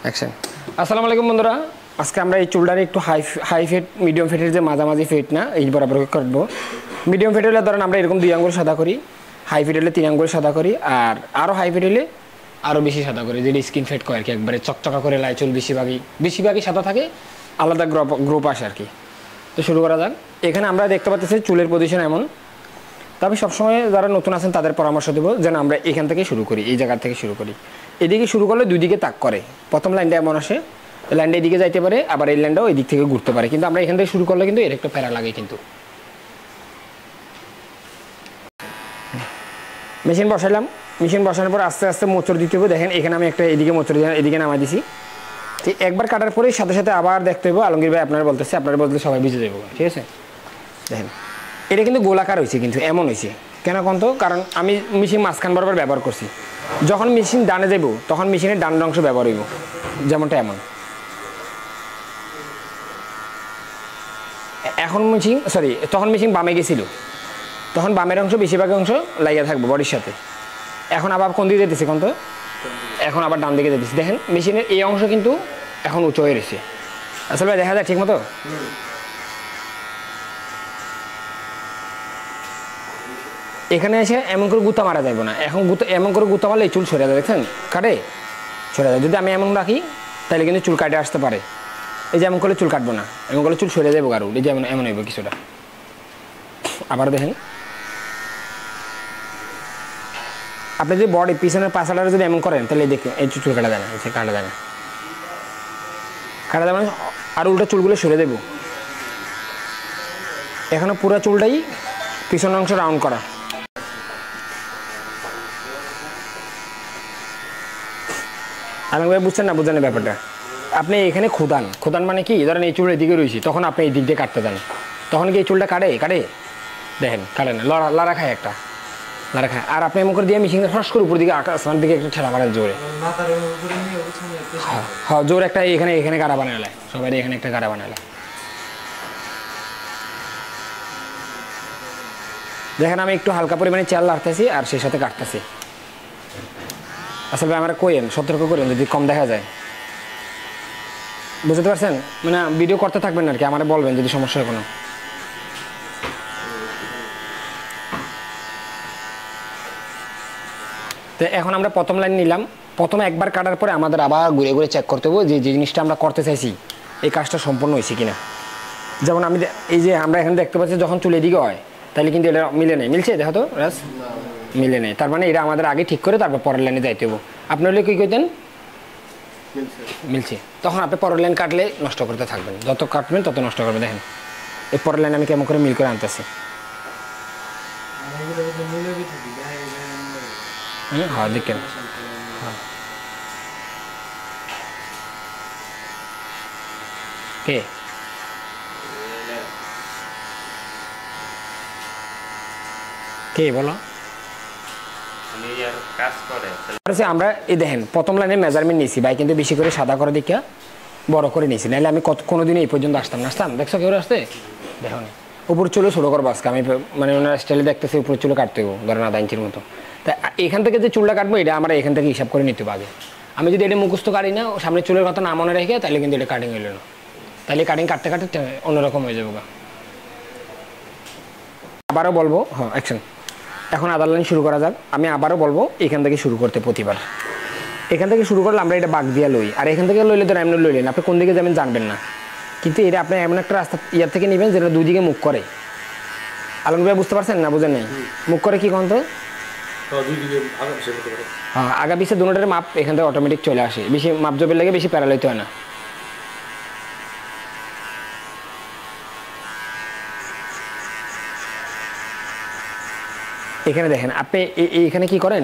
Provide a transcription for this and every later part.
Action. আসসালামু আলাইকুম বন্ধুরা, আজকে আমরা এই চুলটার একটু হাই ফেট মিডিয়াম ফেটের যে মাঝামাঝি ফেট না এই বরাবর করবো। মিডিয়াম ফেট হলে ধরেন আমরা এরকম 2 আঙ্গুল সাদা করি, হাই ফেট হলে 3 আঙ্গুল সাদা করি, আর আরও হাই ফেট হলে আরও বেশি সাদা করি, যেটা স্কিন ফেট করে আর কি, একবারে চকচকা করে লাই চুল বেশিরভাগই সাদা থাকে, আলাদা গ্রুপ আসে আর কি। তো শুরু করা যাক। এখানে আমরা দেখতে পাচ্ছি চুলের পজিশন এমন। তবে সবসময় যারা নতুন আছেন তাদের পরামর্শ দেবো যেন আমরা এখান থেকে শুরু করি, এই জায়গা থেকে শুরু করি। এদিকে শুরু করলে 2 দিকে তাক করে, প্রথম লাইনটা এমন আসে, লাইনটা এদিকে যাইতে পারে, আবার এই লাইনটাও এই দিক থেকে ঘুরতে পারে, কিন্তু আমরা এখান থেকে শুরু করলে কিন্তু এর একটু প্যারা লাগে। কিন্তু মেশিন বসাইলাম, মেশিন বসানোর পর আস্তে আস্তে মোচড় দিতে হবে। দেখেন এখানে আমি একটা এদিকে মোচড় দিয়ে এদিকে নামাই দিছি। ঠিক একবার কাটার পরেই সাথে সাথে আবার দেখতে হবে। আলমগীর ভাই আপনারা বলতেছে, আপনারা বলতে সবাই ভিজে যাবো, ঠিক আছে? দেখেন এটা কিন্তু গোলাকার হয়েছে, কিন্তু এমন হয়েছে কেন কোন তো, কারণ আমি মেশিন মাঝখান বরাবর ব্যবহার করছি। যখন মেশিন ডানে যাব তখন মেশিনের ডানের অংশ ব্যবহার হইব, যেমনটা এমন। এখন তখন মেশিন বামে গেছিল, তখন বামের অংশ বেশিরভাগ অংশ লাগিয়ে থাকবো বডির সাথে। এখন আবার কোন দিকে যেতেছে কোন তো, এখন আবার ডান দিকে যেতেছে। দেখেন মেশিনের এই অংশ কিন্তু এখন উঁচু হয়ে রয়েছে। আসলে দেখা যায় ঠিক মতো। এখানে এসে এমন করে গুতা মারা যাবে না, এখন এমন করে গুতা মারলে চুল সরে যায়, দেখছেন কাটে সরে যায়। যদি আমি এমন রাখি তাহলে কিন্তু চুল কাটে আসতে পারে। এই যে এমন করলে চুল কাটবো না, এমন করলে চুল সরে যাবো কারো, এই যে এমন হইব কিছুটা। আবার দেখেন আপনি যদি বডি পিছনের পাশাটা যদি এমন করেন তাহলে দেখুন এই চুল কাটা যায় না, কাটা যায় না, কাটা যাবে না। আর উল্টা চুলগুলো সরে দেবো। এখনো পুরো চুলটাই পিছনের অংশ রাউন্ড করা। আলমগীর ভাই বুঝছেন না? বুঝেন ব্যাপারটা। আপনি এখানে খুদান মানে কি, ধরেন এই চুলের দিকে রয়েছি, তখন আপনি এই দিক দিয়ে কাটতে যান, তখন কি এই চুলটা কাটে? দেখেন কাটে না, লড়া খায় একটা, লড়া খায়। আর আপনি এমন করে দিয়ে মেশিনটা ফ্রস করে উপর দিকে আসমানের দিকে একটা ঠেলা মারেন জোরে, হ্যাঁ জোরে একটা এখানে গাড়া বানালে, সবাই এখানে একটা গাড়া বানালে। দেখেন আমি একটু হালকা পরিমাণে চাল লাড়তেছি আর সেই সাথে কাটতেছি। আসলে আমরা কইেন, সতর্ক করেন যদি কম দেখা যায়, বুঝতে পারছেন? মানে ভিডিও করতে থাকবেন আর কি, আমার বলবেন যদি সমস্যা হয় কোনো। তো এখন আমরা প্রথম লাইন নিলাম। প্রথমে একবার কাটার পরে আমাদের আবার ঘুরে ঘুরে চেক করতে হবে যে জিনিসটা আমরা করতে চাইছি এই কাজটা সম্পূর্ণ হয়েছে কিনা। যেমন আমি এই যে আমরা এখানে দেখতে পাচ্ছি যখন চুলে দিকে হয় তাহলে কিন্তু এটা মিলে নেই, মিলছে দেখো তো রাস, মিলে নেই। তার মানে এটা আমাদের আগে ঠিক করে তারপর পরের লাইনে যাইতে হবে। আপনি হলে কী করতেন? মিলছে, তখন আপনি পরের লাইন কাটলে নষ্ট করতে থাকবেন, যত কাটবেন তত নষ্ট করবেন। দেখেন এই পরের লাইন আমি কেমন করে মিল করে আনতেছি। হ্যাঁ দেখেন, কে কে বলো? আমরা এই দেখেন প্রথম লাইনে মেজারমেন্ট নিয়েছি ভাই, কিন্তু বেশি করে সাদা করে দেখিয়া বড় করে নিয়েছি, নাহলে আমি কোনোদিন এই পর্যন্ত আসতাম। দেখছো কেউ আসতে দেখো না। উপর চুলো ছোটো করবো আজকে আমি, মানে ওনার স্টাইলে দেখতেছি উপর চুলো কাটতে হবো ধরেন 1/2 ইঞ্চির মতো। তা এখান থেকে যে চুলটা কাটবো এটা আমরা এখান থেকে হিসাব করে নিতে হবে আগে। আমি যদি এটা মুখস্থ কাটি না, সামনে চুলের কথা না মনে রেখে, তাহলে কিন্তু এটা কাটিং হইল না, তাহলে কাটিং কাটতে কাটতে অন্যরকম হয়ে যাবো। আবারও বলবো, হ্যাঁ অ্যাকশন। এখন আদার লাইন শুরু করা যাক। আমি আবারও বলবো এখান থেকে শুরু করতে, প্রতিবার এখান থেকে শুরু করলে আমরা এটা বাগ দিয়ে লই, আর এখান থেকে লইলে ধর এমনি লইলেন, আপনি কোন দিকে যাবেন জানবেন না, কিন্তু এটা আপনি এমন একটা রাস্তা ইয়ার থেকে নেবেন যেটা 2 দিকে মুখ করে। আলমগীর ভাই বুঝতে পারছেন না? বুঝেন নাই? মুখ করে কি কোন তো, হ্যাঁ আগা পিছে দুটোটার মাপ এখান থেকে অটোমেটিক চলে আসে, বেশি মাপ জবের লাগে বেশি প্যারা লইতে হয় না। এখানে দেখেন আপনি এইখানে কি করেন,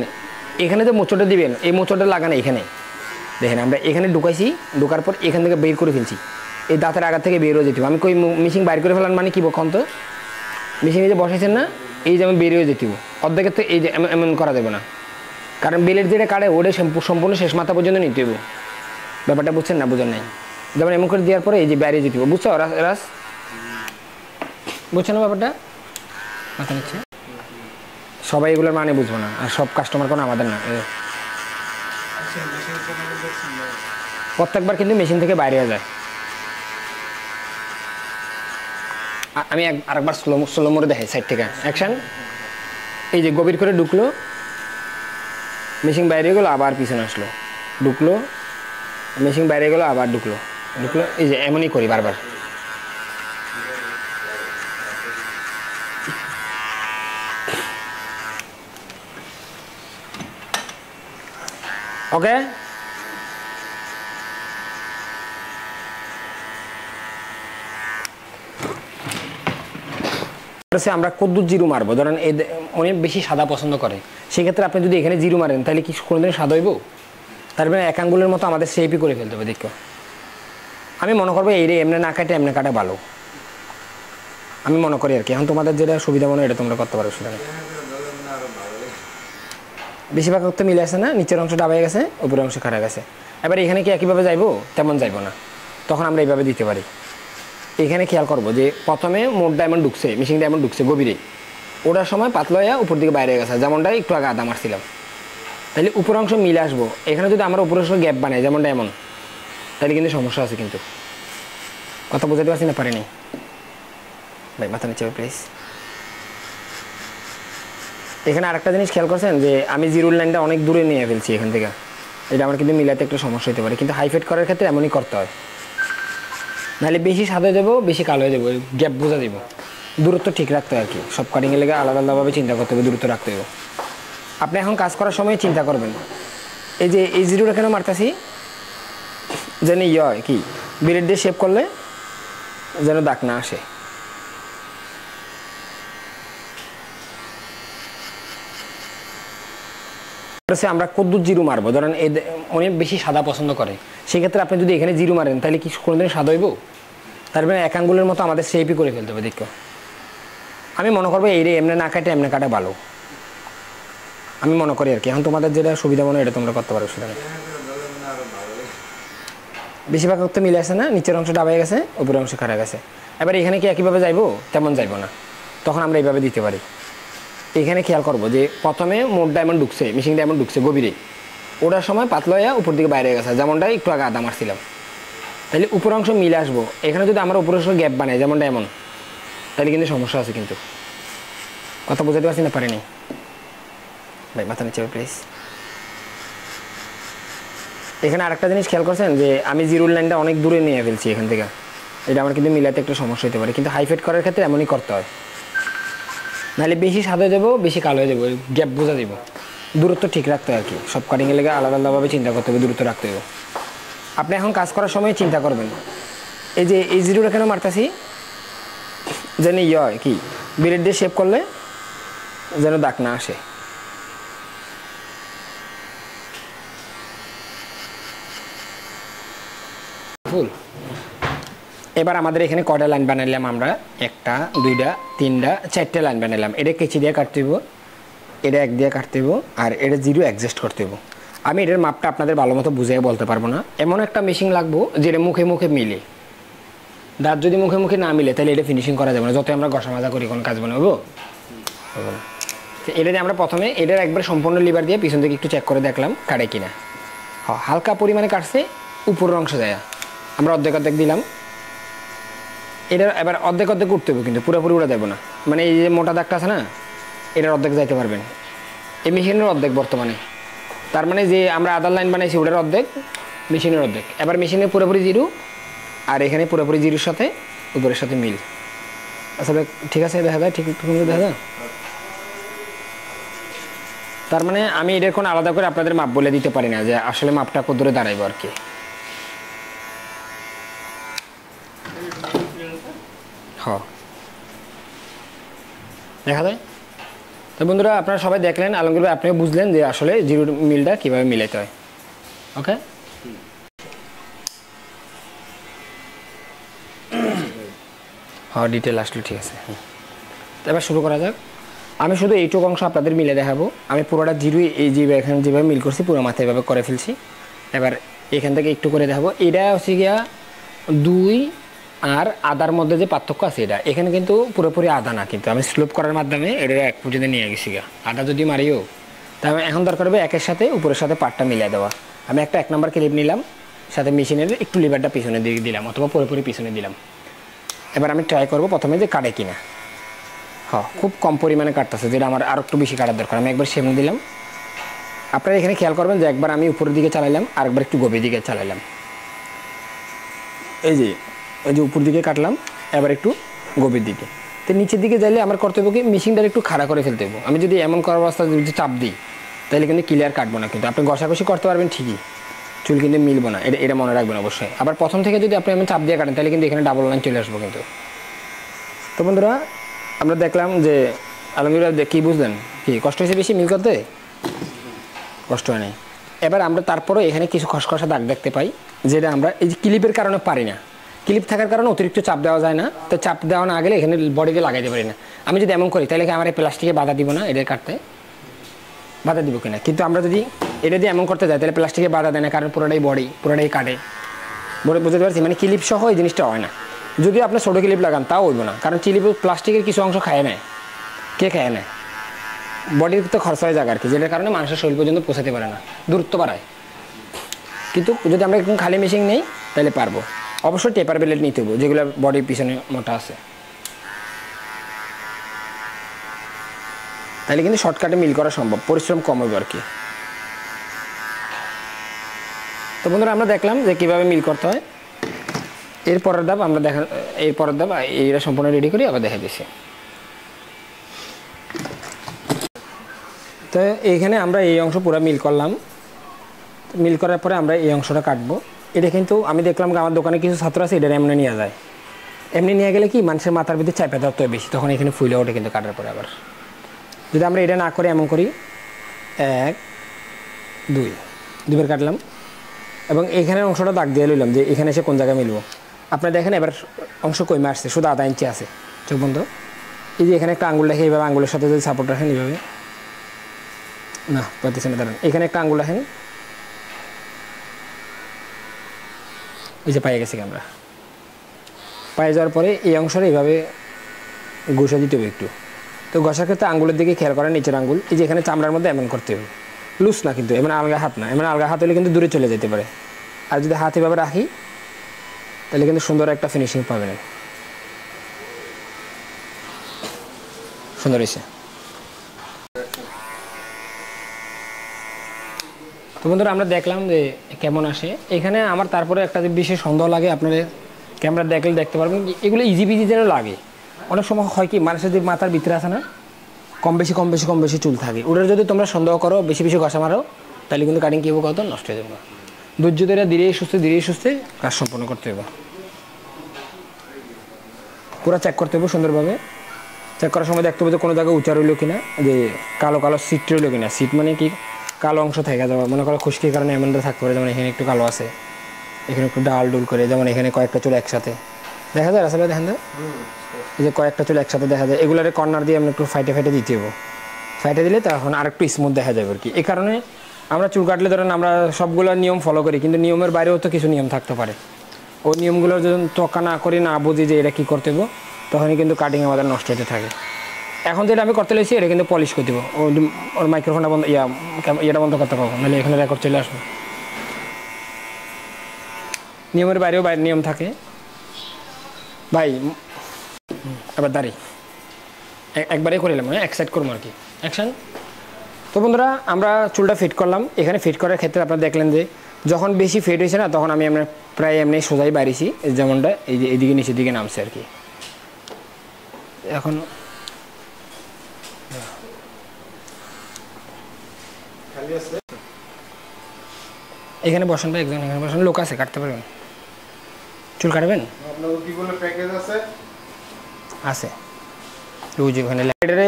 এখানে যে মোচড়টা দিবেন এই মোচড়টা লাগান এখানে। দেখেন আমরা এখানে ঢুকাইছি, ঢুকার পর এখান থেকে বের করে ফেলছি, এই দাঁতের আগা থেকে বের হয়ে যেতে হবে। আমি কই মেশিন বাইর করে ফেলান মানে কি বকন তো, মেশিনে যে বসাইছেন না এই যেমন বের হয়ে যেতে হবে অর্ধেকের, তো এই যে এমন করা যাবে না, কারণ বেলের যেটা কাটে ওটা সম্পূর্ণ শেষ মাথা পর্যন্ত নিতে হবে। ব্যাপারটা বুঝছেন না? বুঝেন নাই? যেমন এমন করে দেওয়ার পরে এই যে বাইরে যেতে হবে, বুঝছো রাস? বুঝছো না ব্যাপারটা? মাথা নিচ্ছে সবাই এগুলোর মানে বুঝবো না, আর সব কাস্টমার কোনো আমাদের না। প্রত্যেকবার কিন্তু মেশিন থেকে বাইরে হয়ে যায়। আমি আরেকবার স্লো মোড়ে দেখাই সাইড থেকে অ্যাকশন। এই যে গভীর করে ঢুকলো, মেশিন বাইরে গেলো, আবার পিছনে আসলো, ঢুকলো, মেশিন বাইরে গেলো, আবার ঢুকলো, এই যে এমনই করি বারবার। ওকে, আমরা কদ্দুর জিরো মারবো, ধরেন অনেক বেশি সাদা পছন্দ করে, সেক্ষেত্রে আপনি যদি এখানে জিরো মারেন তাহলে কি কোনোদিন সাদা হইব? তার মানে এক আঙ্গুলের মতো আমাদের শেপই করে ফেলতে হবে। দেখো আমি মনে করবো এই রে এমনি না কাটে এমনি কাটা ভালো, আমি মনে করি আর কি। এখন তোমাদের যেটা সুবিধা মনে হয় এটা তোমরা করতে পারো। সুবিধা বেশিরভাগ তো মিলে আসে না, নিচের অংশ ডাবাই গেছে, উপরের অংশ খারাপ গেছে। এবার এখানে কি একইভাবে যাইবো? তেমন যাইবো না, তখন আমরা এইভাবে দিতে পারি। এখানে খেয়াল করবো যে প্রথমে মোট ডায়মন্ড ঢুকছে, মিশিং ডায়মন্ড ঢুকছে গভীরে, ওটার সময় পাতলা হয়ে উপর দিকে বাইরে গেছে, যেমনটাই একটু আগে আদা মারছিলাম। তাহলে উপর অংশ মিলে আসবো। এখানে যদি আমরা উপরের অংশ গ্যাপ বানাই যেমনটা এমন, তাহলে কিন্তু সমস্যা আছে। কিন্তু কথা বোঝাতে পারছি না? পারিনি ভাই, মাথা নিচে প্লিজ। এখানে আরেকটা জিনিস খেয়াল করছেন যে আমি জিরোর লাইনটা অনেক দূরে নিয়ে ফেলছি এখান থেকে, এটা আমার কিন্তু মিলাতে একটু সমস্যা হতে পারে। কিন্তু হাইফেট করার ক্ষেত্রে এমনই করতে হয়, নাহলে বেশি সাদা হয়ে যাবো, বেশি কালো হয়ে যাবো, গ্যাপ বোঝা দেবো। দূরত্ব ঠিক রাখতে হয় আর কি, সব কাটিংয়ের লেগে আলাদা আলাদাভাবে চিন্তা করতে হবে, দূরত্ব রাখতে হবে। আপনি এখন কাজ করার সময় চিন্তা করবেন, এই যে এই জিরোটা কেন মারতেছি, যেন হয় কি বিলেট দিয়ে শেপ করলে যেন দাগ না আসে। আমরা কদ্দুর জিরো মারবো, ধরেন অনেক বেশি সাদা পছন্দ করে, সেক্ষেত্রে আপনি যদি এখানে জিরো মারেন তাহলে কি কোনোদিন সাদা হইব? তার মানে এক আঙ্গুলের মতো আমাদের শেপই করে ফেলতে হবে। দেখো আমি মনে করবো এই রে এমনি না কাটে এমনি কাটা ভালো, আমি মনে করি আর কি। এখন তোমাদের যেটা সুবিধা মনে হয় এটা তোমরা করতে পারো। সুবিধা বেশিরভাগ তো মিলে আসে না, নিচের অংশ ডাবাই গেছে, উপরের অংশ খারাপ গেছে। এবার এখানে কি একইভাবে যাইবো? তেমন যাইবো না, তখন আমরা এইভাবে দিতে পারি। এখানে খেয়াল করবো যে প্রথমে মোট ডায়মন্ড ঢুকছে, মিশিং ডায়মন্ড ঢুকছে গভীরে, ওটার সময় পাতলা হয়ে উপর দিকে বাইরে গেছে, যেমনটাই একটু আগে আদা মারছিলাম। তাহলে উপর অংশ মিলে আসবো। এখানে যদি আমরা উপরের অংশ গ্যাপ বানাই যেমনটা এমন, তাহলে কিন্তু সমস্যা আছে। কিন্তু কথা বোঝাতে পারছি না? পারিনি ভাই, মাথা নিচে প্লিজ। এখানে আরেকটা জিনিস খেয়াল করছেন যে আমি জিরোর লাইনটা অনেক দূরে নিয়ে ফেলছি এখান থেকে, এটা আমার কিন্তু মিলাতে একটু সমস্যা হতে পারে। কিন্তু হাইফেট করার ক্ষেত্রে এমনই করতে হয়, নাহলে বেশি সাদা হয়ে যাবো, বেশি কালো হয়ে যাবো, গ্যাপ বোঝা দেবো। দূরত্ব ঠিক রাখতে হয় আর কি, সব কাটিংয়ের লেগে আলাদা আলাদাভাবে চিন্তা করতে হবে, দূরত্ব রাখতে হবে। আপনি এখন কাজ করার সময় চিন্তা করবেন, এই যে এই জিরোটা কেন মারতেছি, যেন হয় কি বিলেট দিয়ে শেপ করলে যেন দাগ না আসে। ফুল। এবার আমাদের এখানে কয়টা লাইন বানাইলাম আমরা? একটা, দুইটা, তিনটা, চারটে লাইন বানাইলাম। এটা কেচি দিয়ে কাটতে হইব, এটা এক দিয়ে কাটতে হইব, আর এটা জিরো অ্যাডজাস্ট করতে হইব। আমি এটার মাপটা আপনাদের ভালো মতো বুঝিয়ে বলতে পারবো না, এমন একটা মেশিন লাগবো যেটা মুখে মুখে মিলে। দাঁত যদি মুখে মুখে না মিলে তাহলে এটা ফিনিশিং করা যাবে না, যত আমরা ঘষা মাজা করি কোনো কাজ বানাবো হবে না। তো এটা দিয়ে আমরা প্রথমে এটার একবার সম্পূর্ণ লিভার দিয়ে পিছন থেকে একটু চেক করে দেখলাম কাটে কিনা। হালকা পরিমাণে কাটছে, উপরের অংশ যায় আমরা অর্ধেক অর্ধেক দিলাম। এটার এবার অর্ধেক অর্ধেক উঠতে হবে, কিন্তু পুরোপুরি উড়ে দেবো না। মানে এই যে মোটা দাগটা আছে না, এটার অর্ধেক যাইতে পারবেন, এই মেশিনের অর্ধেক বর্তমানে। তার মানে যে আমরা আদার লাইন বানাইছি ওটার অর্ধেক, মেশিনের অর্ধেক। এবার মেশিনের পুরোপুরি জিরো, আর এখানে পুরোপুরি জিরোর সাথে উপরের সাথে মিল। আসলে ঠিক আছে, দেখা যায় ঠিক দেখা যায়। তার মানে আমি এটার কোনো আলাদা করে আপনাদের মাপ বলে দিতে পারি না যে আসলে মাপটা কত দূরে দাঁড়াইব আর কি। দেখা যায়। তো বন্ধুরা আপনারা সবাই দেখলেন, আলমগীর ভাই আপনিও বুঝলেন যে আসলে জিরো মিলটা কীভাবে মিলাইতে হয়। ওকে, হ্যাঁ ডিটেল আসলে ঠিক আছে। এবার শুরু করা যাক। আমি শুধু এইটুকু অংশ আপনাদের মিলে দেখাবো। আমি পুরোটা জিরো এই যে এখানে যেভাবে মিল করছি পুরো মাথায় এভাবে করে ফেলছি। এবার এখান থেকে একটু করে দেখাবো। এটা হচ্ছে গিয়া দুই আর আদার মধ্যে যে পার্থক্য আছে এটা, এখানে কিন্তু পুরোপুরি আদা না, কিন্তু আমি স্লোপ করার মাধ্যমে এটা এক পর্যন্ত নিয়ে গেছি গা। আদা যদি মারিও তাহলে এখন দরকার হবে একের সাথে উপরের সাথে পার্টটা মিলিয়ে দেওয়া। আমি একটা 1 নম্বর ক্লিপ নিলাম, সাথে মেশিনের একটু লিভারটা পিছনে দিয়ে দিলাম অথবা পুরোপুরি পিছনে দিলাম। এবার আমি ট্রাই করব প্রথমে যে কাটে কিনা। হ্যাঁ, খুব কম পরিমাণে কাটতেছে, যেটা আমার আর একটু বেশি কাটার দরকার। আমি একবার সামনে দিলাম। আপনারা এখানে খেয়াল করবেন যে একবার আমি উপরের দিকে চালাইলাম আর একবার একটু গভীর দিকে চালাইলাম। এই যে উপর দিকে কাটলাম, এবার একটু গভীর দিকে। তো নিচের দিকে যাইলে আমার করতে হবে কি মেশিনটা একটু খাড়া করে ফেলতে হবে। আমি যদি এমন করার অবস্থা যদি চাপ দিই তাহলে কিন্তু ক্লিয়ার কাটবো না, কিন্তু আপনি ঘষাঘষি করতে পারবেন ঠিকই, চুল কিন্তু মিলবো না, এটা মনে রাখবেন অবশ্যই। আবার প্রথম থেকে যদি আপনি এমন চাপ দিয়ে কাটেন তাহলে কিন্তু এখানে ডাবল লাইন চলে আসবো কিন্তু। তো বন্ধুরা আমরা দেখলাম যে আলহামদুলিল্লাহ, কী বুঝলেন, কি কষ্ট হয়েছে বেশি মিল করতে? কষ্ট হয় নাই। এবার আমরা তারপরে এখানে কিছু খসখসা দাগ দেখতে পাই, যেটা আমরা এই যে ক্লিপের কারণে পারি না। ক্লিপ থাকার কারণে অতিরিক্ত চাপ দেওয়া যায় না, তো চাপ দেওয়া না গেলে এখানে বডিতে লাগাইতে পারি না। আমি যদি এমন করি তাহলে কি আমার এই প্লাস্টিকে বাধা দিব না? এটা কাটতে বাধা দিব কিনা? কিন্তু আমরা যদি এটা দিয়ে এমন করতে যাই তাহলে প্লাস্টিকে বাধা দেয় না, কারণ পুরোটাই বডি, পুরোটাই কাটে। বুঝতে পারছি, মানে ক্লিপ সহ এই জিনিসটা হয় না। যদি আপনি ছোটো ক্লিপ লাগান তাও হইব না, কারণ ক্লিপ প্লাস্টিকের কিছু অংশ খায় নেয়। কে খায় নেয়? বডির তো খরচ হয়ে যায় আর কি, যেটার কারণে মানুষের শরীর পর্যন্ত পৌঁছাতে পারে না, দূরত্ব বাড়ায়। কিন্তু যদি আমরা একদম খালি মেশিন নেই তাহলে পারবো। অবশ্যই টেপার বেলেট নিতে হবে, যেগুলো বডির পিছনে মোটা আছে, তাহলে কিন্তু শর্টকাটে মিল করা সম্ভব, পরিশ্রম কম হবে আর কি। তো বন্ধুরা আমরা দেখলাম যে কীভাবে মিল করতে হয়। এর পরের ধাপ আমরা এর পরের ধাপ এইটা সম্পূর্ণ রেডি করি, আবার দেখা দিচ্ছি। তো এইখানে আমরা এই অংশ পুরো মিল করলাম। মিল করার পরে আমরা এই অংশটা কাটবো। এটা কিন্তু আমি দেখলাম আমার দোকানে কিছু ছাত্র আছে এটা এমনি নিয়ে যায়। এমনি নিয়ে গেলে কি মানুষের মাথার ভিতরে চাপে ধরতে হয় বেশি, তখন এখানে ফুলে ওঠে কিন্তু কাটার পরে। আবার যদি আমরা এটা না করে এমন করি, 1 2 দুবার কাটলাম এবং এইখানে অংশটা দাগ দিয়ে লইলাম যে এখানে এসে কোন জায়গায় মিলবো। আপনারা দেখেন এবার অংশ কমে আসছে, শুধু আধা ইঞ্চি আছে চোখ বন্ধ। এই যে এখানে একটা আঙুল রাখে, এইভাবে আঙুলের সাথে যদি সাপোর্ট রাখেন এইভাবে, না পারতেছে না, দাঁড়ান, এখানে একটা আঙুল রাখেন, এই যে পায়ে গেছি আমরা। পায়ে যাওয়ার পরে এই অংশটা এইভাবে ঘষা দিতে হবে একটু। তো ঘষার ক্ষেত্রে আঙুলের দিকে খেয়াল করেন, নিচের আঙুল এই যে এখানে চামড়ার মধ্যে এমন করতে হবে, লুজ না কিন্তু, এমন আলগা হাত না। এমন আলগা হাত হলে কিন্তু দূরে চলে যেতে পারে। আর যদি হাত এভাবে রাখি তাহলে কিন্তু সুন্দর একটা ফিনিশিং পাবেন। সুন্দর হয়েছে। তো বন্ধুরা আমরা দেখলাম যে কেমন আসে। এখানে আমার তারপরে একটা যে বিশেষ সন্দেহ লাগে, আপনাদের ক্যামেরা দেখলে দেখতে পারবেন, এগুলো ইজি বিজি যেন লাগে। অনেক সময় হয় কি মানুষের যে মাথার ভিতরে আছে না, কম বেশি চুল থাকে, ওটার যদি তোমরা সন্দেহ করো, বেশি ঘষা মারো, তাহলে কিন্তু কাটিং কী হবে কত নষ্ট হয়ে যাবে। ধৈর্য ধরে ধীরে সুস্থে কাজ সম্পন্ন করতে হবে। পুরো চেক করতে হবে সুন্দরভাবে। চেক করার সময় দেখতে হবে যে কোনো জায়গায় উঁচা রইলো কিনা, যে কালো সিট রইলো কিনা। সিট মানে কি কালো অংশ থেকে যাবে, মনে করো খুশকির কারণে এমনটা থাকতে পারে, যেমন এখানে একটু কালো আছে, এখানে একটু ডাল ডুল করে, যেমন এখানে কয়েকটা চুল একসাথে দেখা যায়, আসলে দেখেন তো এই যে কয়েকটা চুল একসাথে দেখা যায়, এগুলোর কর্নার দিয়ে আমরা একটু ফাইটে দিতে হবে। ফাইটে দিলে তখন আর একটু স্মুথ দেখা যাবে আর কি। এই কারণে আমরা চুল কাটলে ধরেন আমরা সবগুলো নিয়ম ফলো করি, কিন্তু নিয়মের বাইরেও তো কিছু নিয়ম থাকতে পারে। ওই নিয়মগুলো যদি তোকা না করি, না বুঝি যে এটা কী করতে হবে, তখনই কিন্তু কাটিং আমাদের নষ্ট হতে থাকে। এখন যেটা আমি করতে লেগেছি এটা কিন্তু পলিশ করে দেবো। ওর মাইক্রোফোনটা বন্ধ, ইয়েটা বন্ধ করতে পারবো, নাহলে এখানে রেকর্ড চলে আসবে। নিয়মের বাইরেও নিয়ম থাকে ভাই। এবার দাঁড়িয়ে একবারে করে এলাম, এক সাইড করবো আর কি, অ্যাকশন। তো বন্ধুরা আমরা চুলটা ফিট করলাম। এখানে ফিট করার ক্ষেত্রে আপনারা দেখলেন যে যখন বেশি ফিট হয়েছে না, তখন আমি প্রায় এমনি সোজাই বাড়িয়েছি, যেমনটা এই যে এইদিকে নিচের দিকে নামছে আর কি। এখন এখানে বসেন ভাই, একজন এখানে বসেন, লোক আছে, কাটতে পারবেন? চুল কাটবেন? আছে ওই যে ওখানে লাইটারে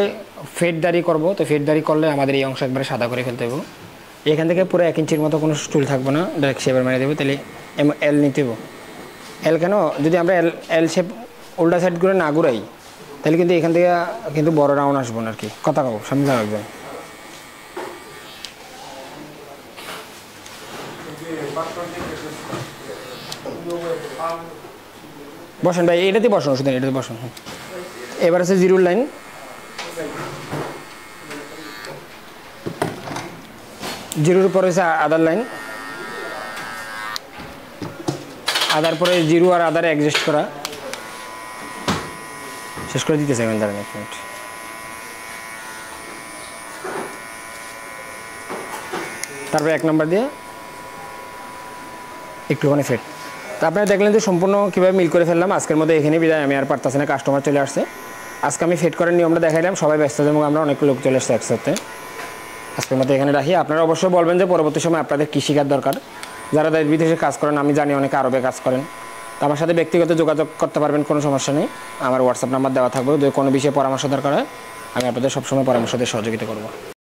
ফেড দাড়ি করবো। তো ফেড দাড়ি করলে আমাদের এই অংশ একবারে সাদা করে ফেলতে হবে। এখান থেকে পুরো 1 ইঞ্চির মতো কোনো চুল থাকবো না, ডাইরেক্ট শেপের মেরে দেবো। তাহলে এল নিতে হবে। এল কেন, যদি আমরা এল শেপ উল্টা সাইড করে না ঘুরাই তাহলে কিন্তু এখান থেকে কিন্তু বড় রাউন্ড আসবো না আর কি। কথা কব সামনে একজন বসেন ভাই, এটাতে বসুন, ওষুধ এটাতে বসুন। এবার আছে জিরোর লাইন, জিরোর উপর হচ্ছে আদার লাইন, আদার পরে জিরো আর আদার অ্যাডজাস্ট করা, শেষ করে দিতেছে এখন দাঁড়ান 1 মিনিট। তারপরে 1 নাম্বার দিয়ে একটুখানি ফেট। তো আপনারা দেখলেন যে সম্পূর্ণ কীভাবে মিল করে ফেললাম। আজকের মধ্যে এখানে বিদায়, আমি আর পারতাছি না, কাস্টমার চলে আসছে। আজকে আমি ফেট করার নিয়মটা দেখাইলাম, সবাই ব্যস্ত এবং আমরা অনেক লোক চলে আসছে একসাথে। আজকের মধ্যে এখানে রাখি। আপনারা অবশ্যই বলবেন যে পরবর্তী সময় আপনাদের কী শেখার দরকার। যারা দেশ বিদেশে কাজ করেন, আমি জানি অনেকে আরবে কাজ করেন, তো আমার সাথে ব্যক্তিগত যোগাযোগ করতে পারবেন, কোনো সমস্যা নেই। আমার হোয়াটসঅ্যাপ নাম্বার দেওয়া থাকবে, যদি কোনো বিষয়ে পরামর্শ দরকার হয় আমি আপনাদের সবসময় পরামর্শ দিয়ে সহযোগিতা করব।